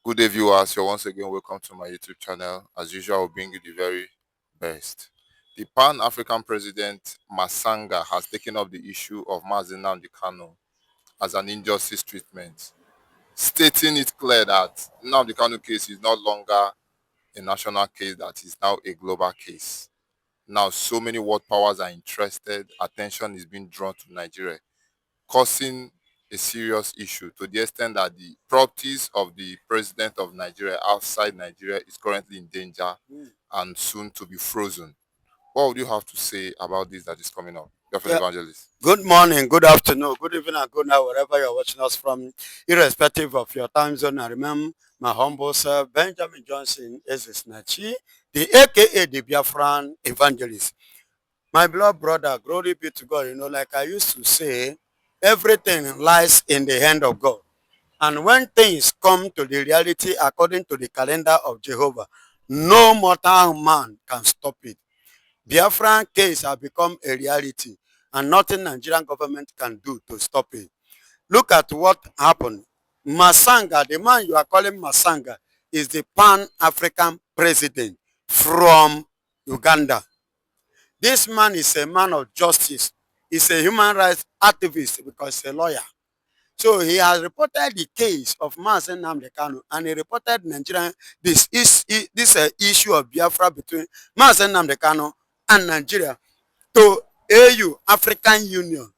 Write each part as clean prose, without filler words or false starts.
Good day, viewers. You're once again welcome to my YouTube channel. As usual, I'll bring you the very best. The Pan-African president Masanga has taken up the issue of Nnamdi Kanu as an injustice treatment, stating it clear that Nnamdi Kanu case is no longer a national case, that is now a global case. Now, so many world powers are interested. Attention is being drawn to Nigeria, causing a serious issue to the extent that the properties of the president of Nigeria outside Nigeria is currently in danger and soon to be frozen. What would you have to say about this that is coming up? Definitely, Yeah. evangelist. Good morning, good afternoon, good evening, and good night, wherever you're watching us from, irrespective of your time zone. I remember my humble self, Benjamin Johnson, is Nachi, the aka the Biafran evangelist. My beloved brother, glory be to God. Like I used to say, everything lies in the hand of God. And when things come to the reality according to the calendar of Jehovah, no mortal man can stop it. Biafran case has become a reality and nothing Nigerian government can do to stop it. Look at what happened. Masanga, the man you are calling Masanga, is the Pan-African president from Uganda. This man is a man of justice. He's a human rights activist because he's a lawyer. So he has reported the case of Nnamdi Kanu, and he reported Nigerian this issue of Biafra between Nnamdi Kanu and Nigeria to AU, African Union,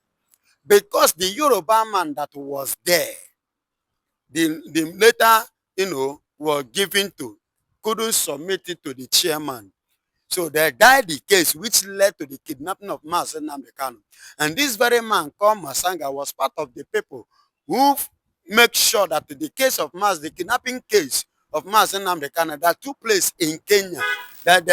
because the Yoruba man that was there, the later, was given to, couldn't submit it to the chairman. So they died the case, which led to the kidnapping of Nnamdi Kanu. And this very man called Masanga was part of the people who make sure that the case of the kidnapping case of Nnamdi Kanu that took place in Kenya, that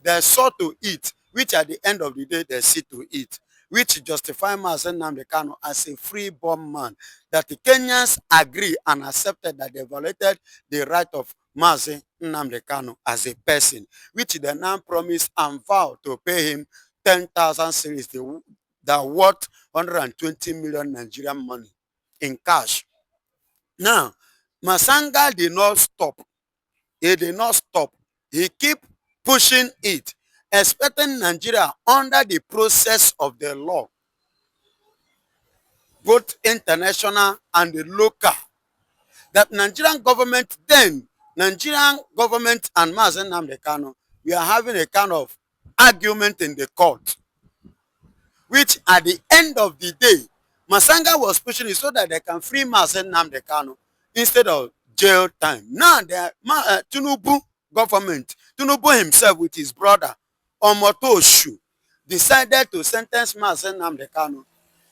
they sought to eat, which at the end of the day they see to eat, which justify Nnamdi Kanu as a free-born man, that the Kenyans agree and accepted that they violated the right of Nnamdi Kanu as a person, which they now promise and vow to pay him 10,000 cedis, that worth 120 million Nigerian money in cash. Now, Masanga did not stop. He did not stop. He keep pushing it, expecting Nigeria under the process of the law, both international and the local, that Nigerian government and Mazen Nnamdi Kanu, we are having a kind of argument in the court, which at the end of the day, Masanga was pushing it so that they can free Mazen Nnamdi Kanu instead of jail time. Now, the Tinubu government, Tinubu himself with his brother, Omotoshu, decided to sentence Mazen Nnamdi Kanu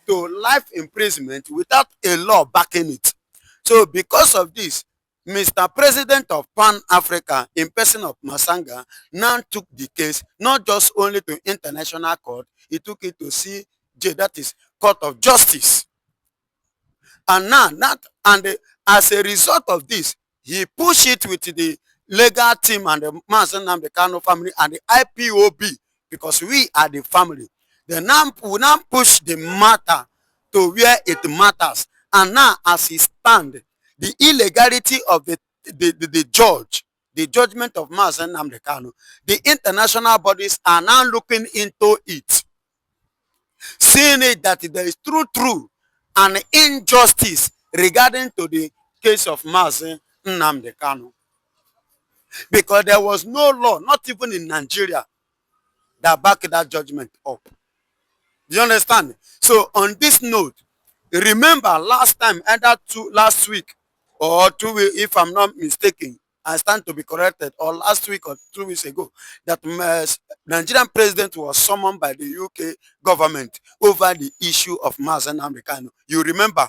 to life imprisonment without a law backing it. So because of this, Mr. President of Pan-Africa, in person of Masanga, now took the case not just only to international court, he took it to CJ, that is Court of Justice. And now as a result of this, he pushed it with the legal team and the Nnamdi Kanu family and the IPOB, because we are the family. They now push the matter to where it matters. And now, as he stand, the illegality of the judge, the judgment of Nnamdi Kanu, the international bodies are now looking into it, seeing it that there is true an injustice regarding to the case of Nnamdi Kanu, because there was no law, not even in Nigeria, that backed that judgment up. Do you understand? So on this note, remember last time, either last week or 2 weeks, if I'm not mistaken, I stand to be corrected, or last week or 2 weeks ago, that Nigerian president was summoned by the UK government over the issue of Nnamdi Kanu. You remember?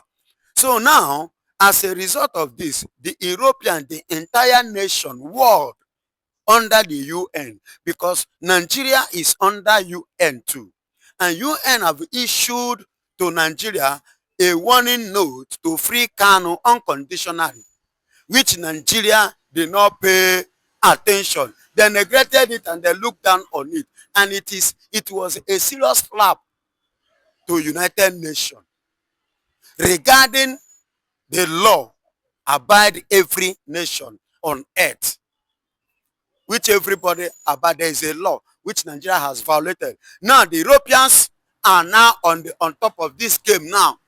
So now, as a result of this, the European, the entire nation, world, under the UN, because Nigeria is under UN too. And UN have issued to Nigeria a warning note to free Kanu unconditionally, which Nigeria did not pay attention. They neglected it and they looked down on it. And it was a serious slap to United Nations regarding the law abide every nation on earth, which everybody abide. There is a law which Nigeria has violated. Now the Europeans are now on top of this game now,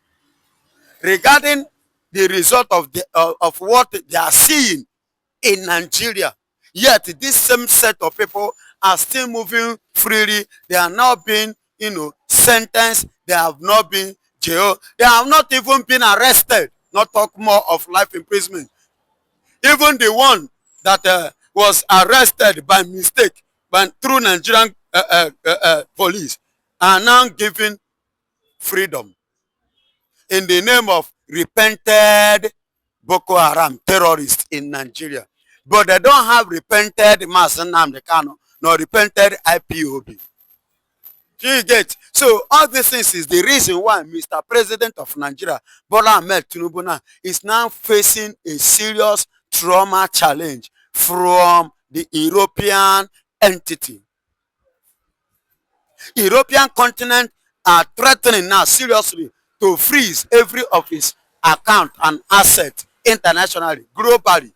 regarding the result of of what they are seeing in Nigeria. Yet this same set of people are still moving freely. They are now being, sentenced. They have not been jailed. They have not even been arrested. Not talk more of life imprisonment. Even the one that was arrested by mistake through Nigerian police are now given freedom in the name of repented Boko Haram terrorists in Nigeria. But they don't have repented Nnamdi Kanu nor repented IPOB. Do you get? So all these things is the reason why Mr. President of Nigeria, Bola Ahmed Tinubu, now is now facing a serious trauma challenge from the European entity. European continent are threatening now seriously to freeze every of its account and asset internationally, globally,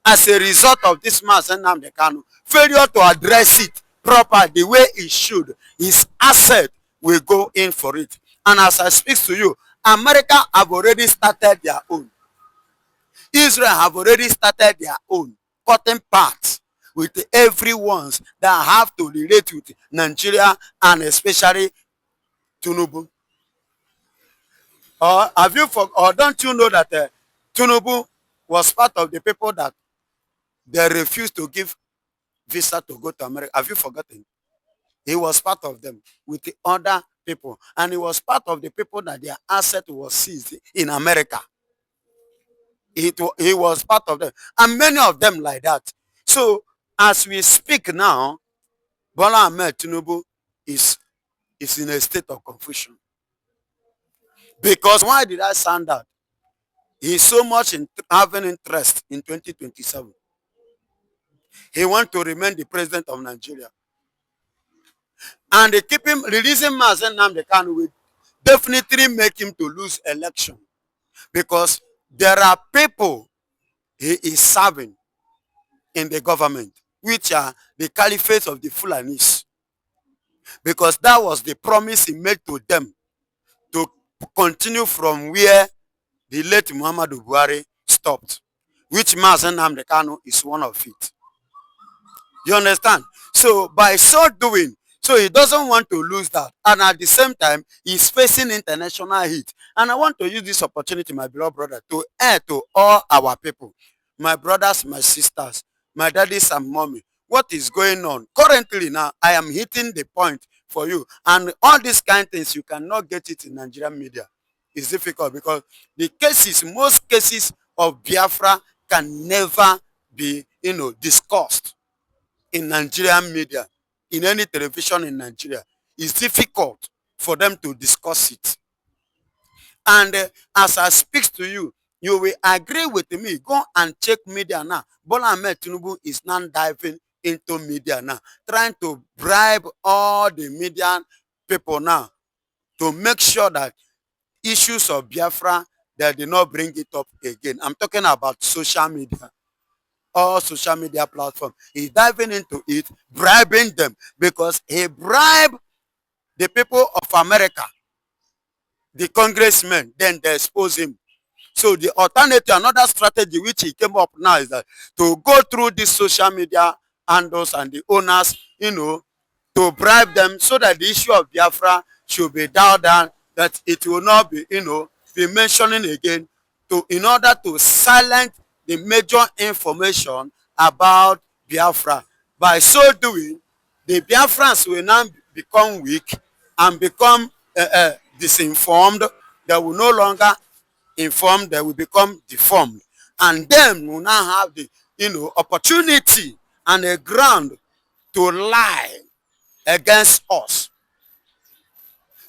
as a result of this man Nnamdi Kanu failure to address it proper the way it should. His asset will go in for it. And as I speak to you, America have already started their own. Israel have already started their own, cutting parts with everyone's that have to relate with Nigeria and especially Tinubu. Or don't you know that Tinubu was part of the people that they refused to give visa to go to America? Have you forgotten? He was part of them with the other people, and he was part of the people that their asset was seized in America. He was part of them, and many of them like that. So as we speak now, Bola Ahmed Tinubu is in a state of confusion. Because why did I sound that? He's so much having interest in 2027. He wants to remain the president of Nigeria. And they keep him releasing Mazen Nnamdi Kanu will definitely make him to lose election. Because there are people he is serving in the government, which are the Caliphate of the Fulanis. Because that was the promise he made to them to continue from where the late Muhammadu Buhari stopped, which Mazen Nnamdi Kanu is one of it. You understand? So by so doing, so he doesn't want to lose that. And at the same time, he's facing international heat. And I want to use this opportunity, my beloved brother, to air to all our people, my brothers, my sisters, my daddies and mommy, what is going on? Currently now, I am hitting the point for you. And all these kind of things, you cannot get it in Nigerian media. It's difficult because the cases, most cases of Biafra can never be, discussed in Nigerian media, in any television in Nigeria. It's difficult for them to discuss it. And as I speak to you, you will agree with me. Go and check media now. Bola Ahmed Tinubu is now diving into media now, trying to bribe all the media people now to make sure that issues of Biafra, they did not bring it up again. I'm talking about social media. All social media platforms. He's diving into it, bribing them, because he bribed the people of America, the congressmen, then they expose him. So the alternative, another strategy which he came up now is that to go through these social media handles and the owners, to bribe them so that the issue of Biafra should be dialed down, that it will not be, be mentioning again, in order to silence the major information about Biafra. By so doing, the Biafrans will now become weak and become disinformed. They will no longer inform, they will become deformed. And then will now have the opportunity and a ground to lie against us,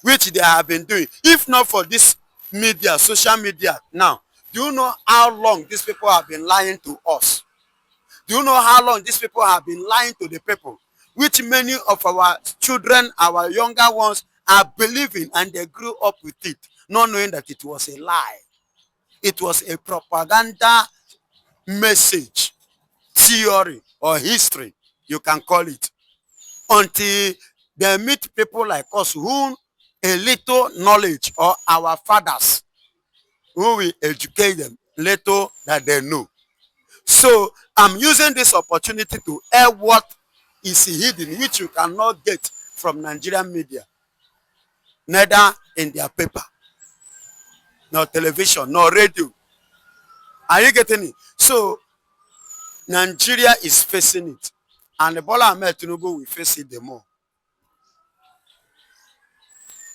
which they have been doing. If not for this media, social media now, do you know how long these people have been lying to us? Do you know how long these people have been lying to the people? Which many of our children, our younger ones, are believing, and they grew up with it, not knowing that it was a lie. It was a propaganda message, theory, or history, you can call it, until they meet people like us who a little knowledge, or our fathers who will educate them little that they know. So I'm using this opportunity to air what is hidden, which you cannot get from Nigerian media, neither in their paper, nor television, nor radio. Are you getting it? So Nigeria is facing it, and Bola Ahmed Tinubu will face it the more.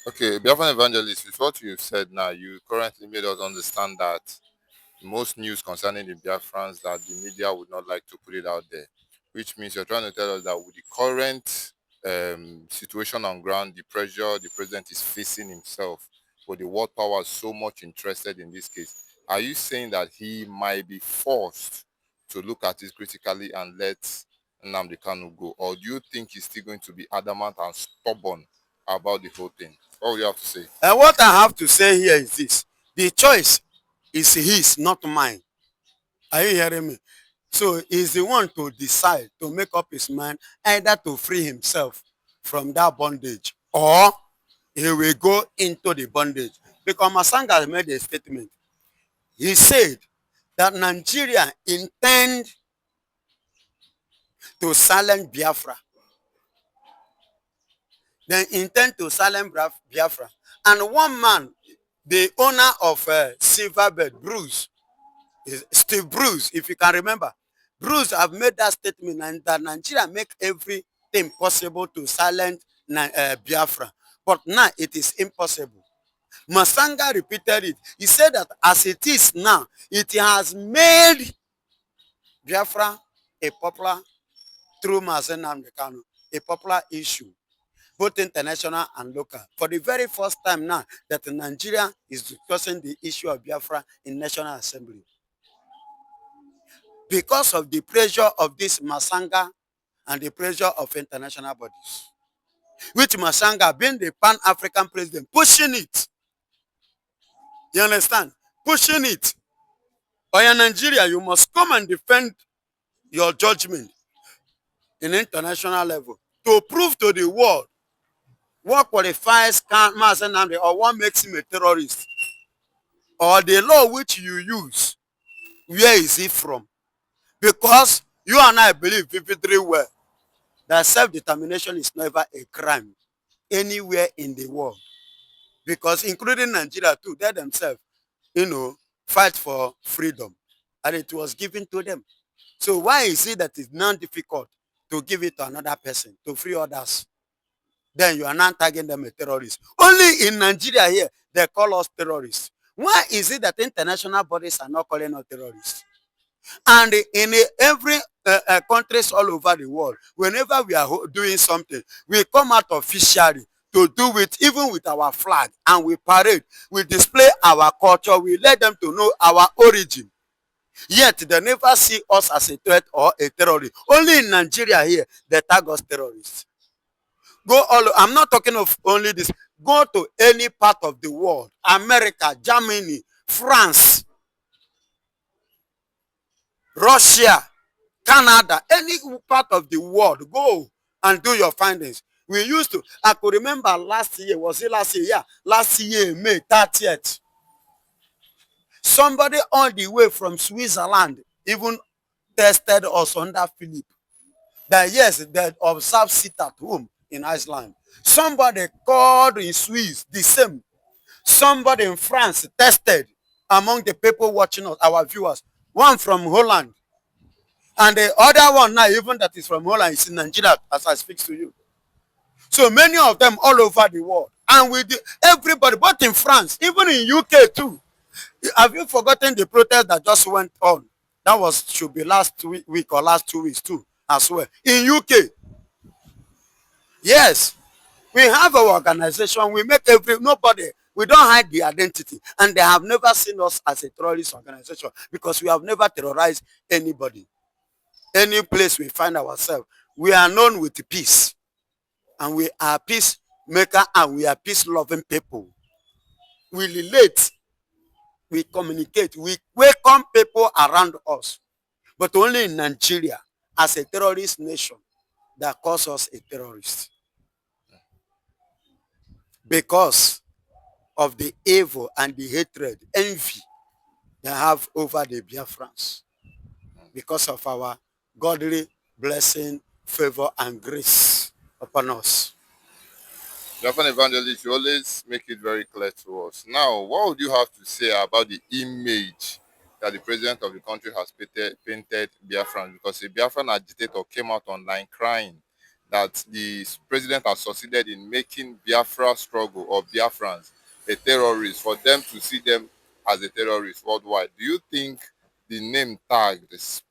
Okay, Biafran evangelist, with what you've said now, you currently made us understand that most news concerning the Biafrans that the media would not like to put it out there, which means you're trying to tell us that with the current situation on ground, the pressure the president is facing himself, with the world power so much interested in this case, are you saying that he might be forced to look at it critically and let Nnamdi Kanu go? Or do you think he's still going to be adamant and stubborn about the whole thing? What would you have to say? And what I have to say here is this: the choice is his, not mine. Are you hearing me? So he's the one to decide, to make up his mind, either to free himself from that bondage, or he will go into the bondage. Because Masanga made a statement. He said that Nigeria intend to silence Biafra. They intend to silence Biafra. And one man, the owner of Silverbird, Bruce, Steve Bruce, if you can remember, Bruce have made that statement, and that Nigeria make everything possible to silence Biafra. But now it is impossible. Masanga repeated it. He said that as it is now, it has made Biafra a popular, through Mazen Nnamdi Kanu, a popular issue, both international and local. For the very first time now that Nigeria is discussing the issue of Biafra in National Assembly. Because of the pressure of this Masanga and the pressure of international bodies. Which Masanga, being the Pan-African president, pushing it. You understand? Pushing it. Or in Nigeria, you must come and defend your judgment in international level to prove to the world what qualifies Mazen Nnamdi, or what makes him a terrorist, or the law which you use, where is it from? Because you and I believe vividly well that self-determination is never a crime anywhere in the world. Because including Nigeria too, they themselves, fight for freedom. And it was given to them. So why is it that it's not difficult to give it to another person, to free others? Then you are not tagging them as terrorists. Only in Nigeria here, they call us terrorists. Why is it that international bodies are not calling us terrorists? And in every countries all over the world, whenever we are doing something, we come out officially to do it, even with our flag, and we parade, we display our culture, we let them to know our origin. Yet they never see us as a threat or a terrorist. Only in Nigeria here, they tag us terrorists. Go all, I'm not talking of only this. Go to any part of the world, America, Germany, France, Russia, Canada, any part of the world, go and do your findings. We used to, I could remember last year, was it last year? Yeah, last year, May 30th. Somebody all the way from Switzerland even tested us under Philip. That yes, they observe sit at home in Iceland. Somebody called in Swiss, the same. Somebody in France tested among the people watching us, our viewers. One from Holland. And the other one now, even that is from Holland, is in Nigeria as I speak to you. So many of them all over the world. And with everybody, both in France, even in UK too. Have you forgotten the protest that just went on? That should be last week or last 2 weeks too, as well. In UK. Yes. We have our organization. We make nobody, we don't hide the identity. And they have never seen us as a terrorist organization because we have never terrorized anybody. Any place we find ourselves, we are known with peace. And we are peacemaker and we are peace-loving people. We relate. we communicate, we welcome people around us. But only in Nigeria, as a terrorist nation, that calls us a terrorist. Because of the evil and the hatred, envy they have over the Biafrans. Because of our godly blessing, favor, and grace upon us. Japan evangelist, you always make it very clear to us. Now, what would you have to say about the image that the president of the country has painted Biafran? Because a Biafran agitator came out online crying that the president has succeeded in making Biafra struggle or Biafrans a terrorist, for them to see them as a terrorist worldwide. Do you think the name tag, this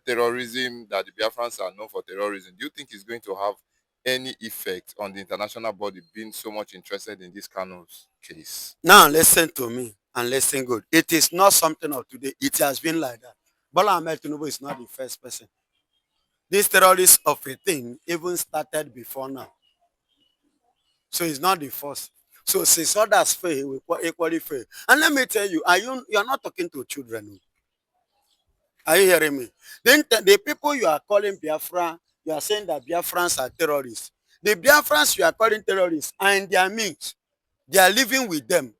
terrorism, that the Biafrans are known for terrorism, do you think is going to have any effect on the international body being so much interested in this Kanu'S case? Now listen to me and listen good. It is not something of today. It has been like that. Bola Ahmed Tinubu is not the first person. This terrorist of a thing even started before now. So it's not the first. So since others fail, we equally fail. And let me tell you, you are not talking to children. Are you hearing me? Then the people you are calling Biafra, you are saying that Biafrans are terrorists. The Biafrans you are calling terrorists are in their means. They are living with them.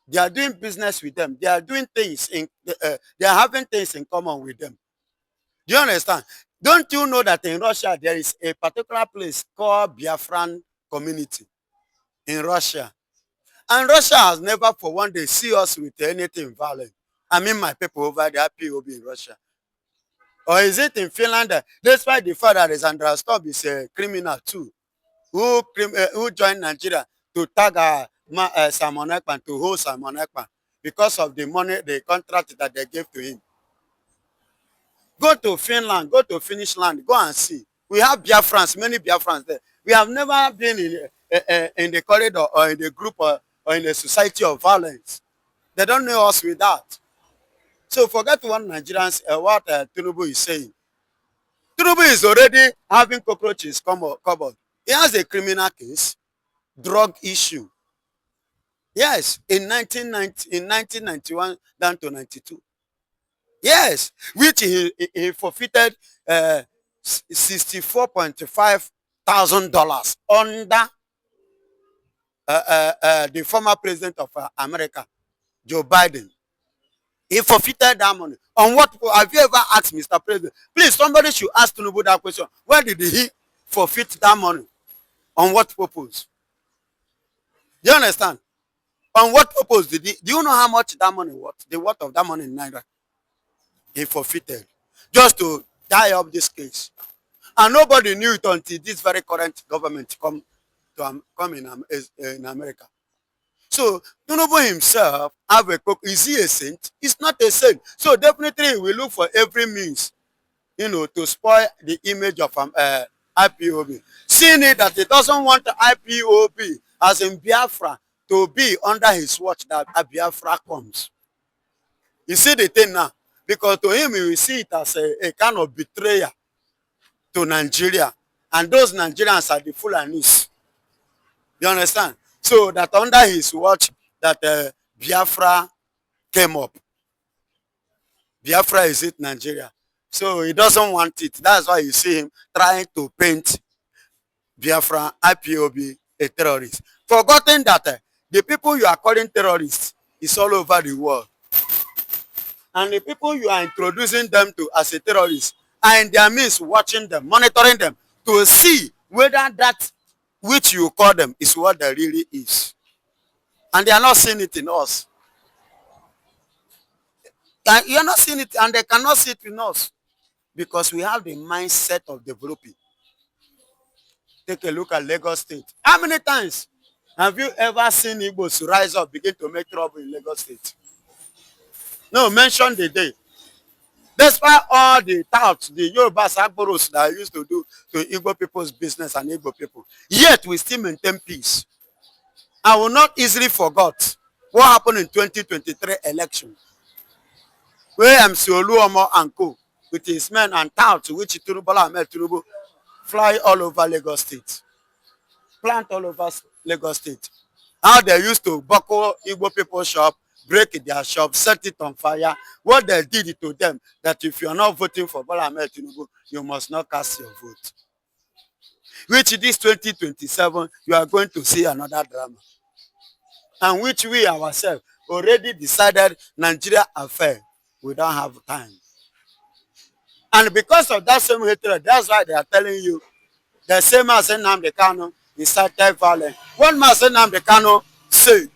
They are doing business with them. They are doing things they are having things in common with them. Do you understand? Don't you know that in Russia there is a particular place called Biafran community in Russia? And Russia has never for one day see us with anything violent. I mean my people over there, POB in Russia. Or is it in Finland that despite the fact that Alexandra Stubb is a criminal too, who joined Nigeria to tag Simon Ekpan, to hold Simon Ekpan because of the money, the contract that they gave to him. Go to Finland, go to Finnish land, go and see. We have Biafrans, many Biafrans there. We have never been in the corridor or in the group or in the society of violence. They don't know us with that. So forget what Nigerians, what Tinubu is saying. Tinubu is already having cockroaches covered. He has a criminal case, drug issue. Yes, in 1991 down to 92. Yes, which he forfeited $64,500 under the former president of America, Joe Biden. He forfeited that money. On what? Have you ever asked Mr. President? Please, somebody should ask Tinubu that question. Where did he forfeit that money? On what purpose? Do you understand? On what purpose did he? Do you know how much that money worth? The worth of that money in Nigeria? He forfeited just to tie up this case. And nobody knew it until this very current government come in America. So Tinubu himself have a cook. Is he a saint? He's not a saint. So definitely he will look for every means, to spoil the image of IPOB. Seeing it that he doesn't want the IPOB, as in Biafra, to be under his watch, that Biafra comes. You see the thing now? Because to him, he will see it as a kind of betrayal to Nigeria. And those Nigerians are the Fulanis. You understand? So that under his watch, that Biafra came up. Biafra is it Nigeria. So he doesn't want it. That's why you see him trying to paint Biafra, IPOB, a terrorist. Forgotten that the people you are calling terrorists is all over the world. And the people you are introducing them to as a terrorist are in their midst watching them, monitoring them to see whether that which you call them is what they really is. And they are not seeing it in us. And you are not seeing it, and they cannot see it in us because we have the mindset of developing. Take a look at Lagos State. How many times have you ever seen Igbos rise up, begin to make trouble in Lagos State? No, mention the day. Despite all the touts, the Yorubas, Agboros that used to do to Igbo people's business and Igbo people, yet we still maintain peace. I will not easily forget what happened in 2023 election, where MC Oluomo and co, with his men and touts, which Bola Ahmed Tinubu fly all over Lagos State, plant all over Lagos State. How they used to buckle Igbo people's shop, break their shop, set it on fire. What they did to them, that if you are not voting for Bola Ahmed Tinubu, you must not cast your vote. Which this 2027, you are going to see another drama. And which we ourselves already decided Nigeria affair. We don't have time. And because of that same hatred, that's why they are telling you the same as Nnamdi Kanu incited violence. One man Nnamdi Kanu said,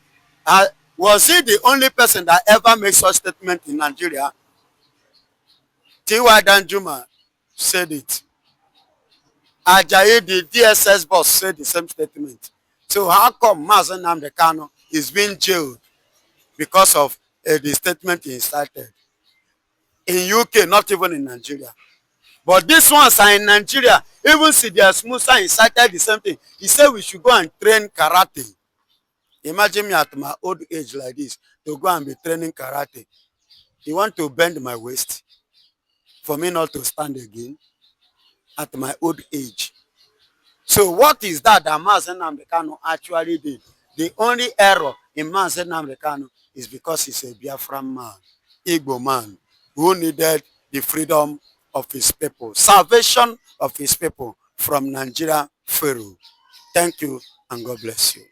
was he the only person that ever made such statement in Nigeria? T.Y. Danjuma said it. Ajayi, the DSS boss, said the same statement. So how come Mazen Nnamdi Kanu is being jailed because of the statement he incited? In UK, not even in Nigeria. But these ones are in Nigeria. Even Sidious Musa incited the same thing. He said we should go and train karate. Imagine me at my old age like this, to go and be training karate. You want to bend my waist for me not to stand again at my old age. So what is that Mazen Nnamdi Kanu actually did? The only error in Mazen Nnamdi Kanu is because he's a Biafran man, Igbo man, who needed the freedom of his people, salvation of his people from Nigeria Pharaoh. Thank you and God bless you.